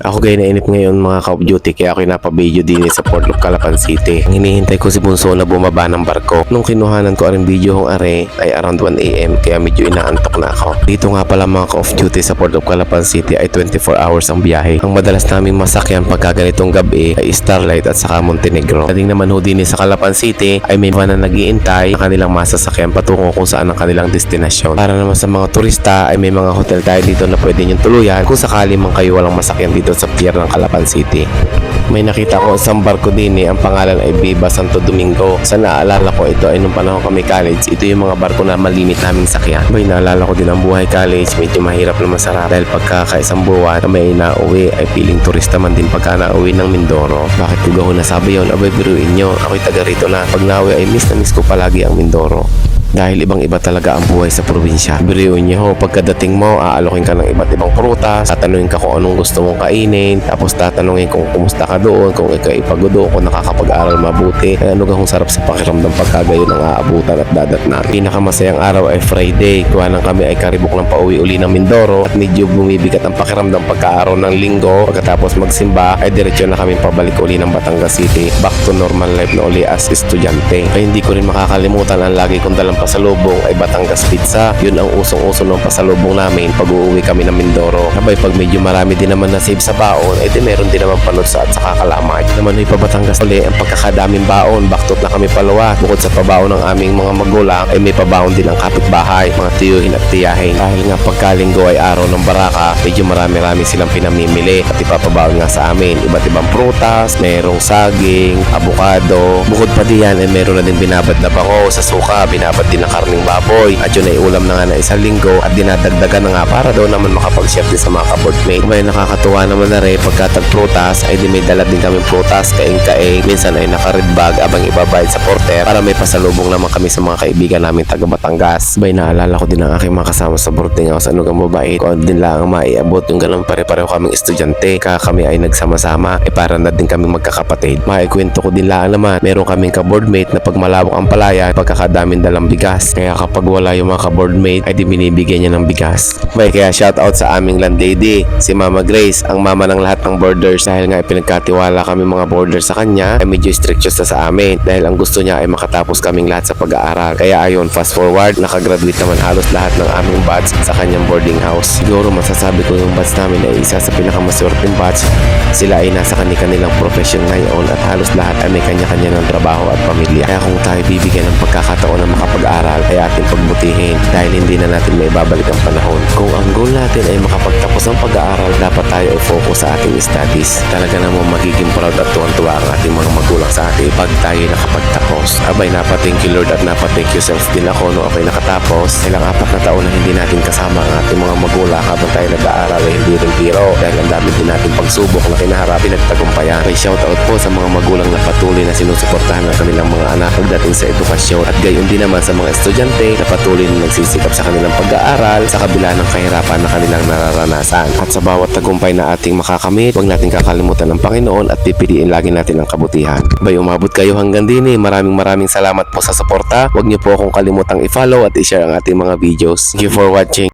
Ako gaya na inip ngayon mga ka-off duty kaya ako napabideo din sa Port of Calapan City. Ang hinihintay ko si Bunso na bumaba ng barko. Nung kinuhanan ko ang video kong are ay around 1 AM kaya medyo inaantok na ako. Dito nga pala mga ka-off duty sa Port of Calapan City ay 24 hours ang biyahe. Ang madalas naming masakyan pagka ganitong gabi ay Starlight at saka Montenegro. Dating naman ho din sa Calapan City ay may mga na nag-iintay ang kanilang masasakyan patungo kung saan ang kanilang destinasyon. Para naman sa mga turista ay may mga hotel tayo dito na pwede niyong tuluyan kung sakali man kayo walang masakyan dito sa pier ng Calapan City. May nakita ko isang barko din ang pangalan ay Viva Santo Domingo. Sa naalala ko ito ay nung panahon kami college, ito yung mga barko na malimit naming sakyan. May naalala ko din ang buhay college, medyo mahirap na masarap dahil pagka kaisang buwan na may nauwi ay piling turista man din pagka nauwi ng Mindoro. Bakit ko gahon nasabi yun? Abay biruin nyo, ako'y taga rito na. Pag nauwi ay miss na miss ko palagi ang Mindoro. Dahil ibang iba talaga ang buhay sa probinsya. Biriyon niyo ho, pagkadating mo, aalokin ka ng iba't ibang prutas, tatanungin ka kung anong gusto mong kainin, tapos tatanungin kung kumusta ka doon, kung ikaw ipagudo, kung nakakapag-aral mabuti, ay ano kung sarap sa pakiramdam pagka gayon ang aabutan at dadatnan. Pinakamasayang araw ay Friday, kuha ng kami ay karibok ng pauwi uli ng Mindoro at medyo bumibigat ang pakiramdam pagka-araw ng linggo. Pagkatapos magsimba ay diretsyon na kami pabalik uli ng Batangas City, back to normal life na uli as estudyante. Ay hindi ko rin makakalimutan ang lagi kong dalang pasalubong ay Batangas Pizza. Yun ang usong-uso ng pasalubong namin pag uuwi kami ng Mindoro. Abay pag medyo marami din naman na save sa baon, di meron din naman panutsa at saka kalamay. Naman ay pa Batangas uli ang pagkakadaming baon. Baktot na kami palawa. Bukod sa pabaon ng aming mga magulang ay may pabaon din ang kapitbahay, mga tiyuhin at tiyahin. Dahil nga pagkalinggo ay araw ng baraka, medyo marami-rami silang pinamimili at ipapabaon nga sa amin. Iba't ibang prutas, merong saging, abukado. Bukod pa diyan ay meron na din binabad na bango sa suka, binabad din ng karning baboy at yun ay ulam na nga na isang linggo at dinadagdagan na nga para daw naman makapag-share din sa mga ka-boardmate. May nakakatuwa naman na rin pagka prutas ay di may dala din kami prutas, kaing-kaing, minsan ay naka-red bag abang ibabayad sa porter para may pasalubong naman kami sa mga kaibigan namin taga Batangas. Bay naalala ko din ang aking mga kasama sa boarding house, ano gang mabait, kung din lang ang maiabot yung ganun pare-pareho kaming estudyante kaya kami ay nagsama-sama para na din kami magkakapatid. Maikwento ko din lang naman, meron kaming ka-boardmate na pag malawak ang palayan, pagkakadaming dalang bigas. Kaya kapag wala yung mga ka-boardmate ay di binibigyan niya ng bigas. Bay, kaya shout out sa aming landlady, si Mama Grace, ang mama ng lahat ng boarders. Dahil nga pinagkatiwala kami mga boarders sa kanya, ay medyo strict siya sa amin. Dahil ang gusto niya ay makatapos kaming lahat sa pag-aaral. Kaya ayon, fast forward, nakagraduate naman halos lahat ng aming batch sa kanyang boarding house. Siguro masasabi ko yung batch namin ay isa sa pinakamaswerteng batch. Sila ay nasa kanilang profession ngayon at halos lahat ay may kanya-kanya ng trabaho at pamilya. Kaya kung tayo bibigyan ng pagkakataon na makapag-aral ay ating pagbutihin dahil hindi na natin may babalik ang panahon. Kung ang goal natin ay makapagtapos ng pag-aaral, dapat tayo ay focus sa ating studies. Talaga namang magiging proud at tuwan-tuwa ang ating mga magulang sa atin pag tayo nakapagtapos. Abay, napa-thank you Lord at napa-thank you self din ako nung ako'y nakatapos. Ilang 4 na taon na hindi natin kasama ang ating mga magulang habang tayo nag-aaral ay hindi rin biro dahil ang dami din natin pagsubok na kinaharap pinagtagumpayan. May shoutout po sa mga magulang na patuloy na sinusuportahan ng kanilang mga anak pagdating sa edukasyon at gayon din naman sa mga estudyante na patuloy na nagsisikap sa kanilang pag-aaral sa kabila ng kahirapan na kanilang nararanasan. At sa bawat tagumpay na ating makakamit, huwag natin kakalimutan ng Panginoon at pipiliin lagi natin ang kabutihan. Bay, umabot kayo hanggang din Maraming salamat po sa suporta. Huwag niyo po akong kalimutang i-follow at i-share ang ating mga videos. Thank you for watching.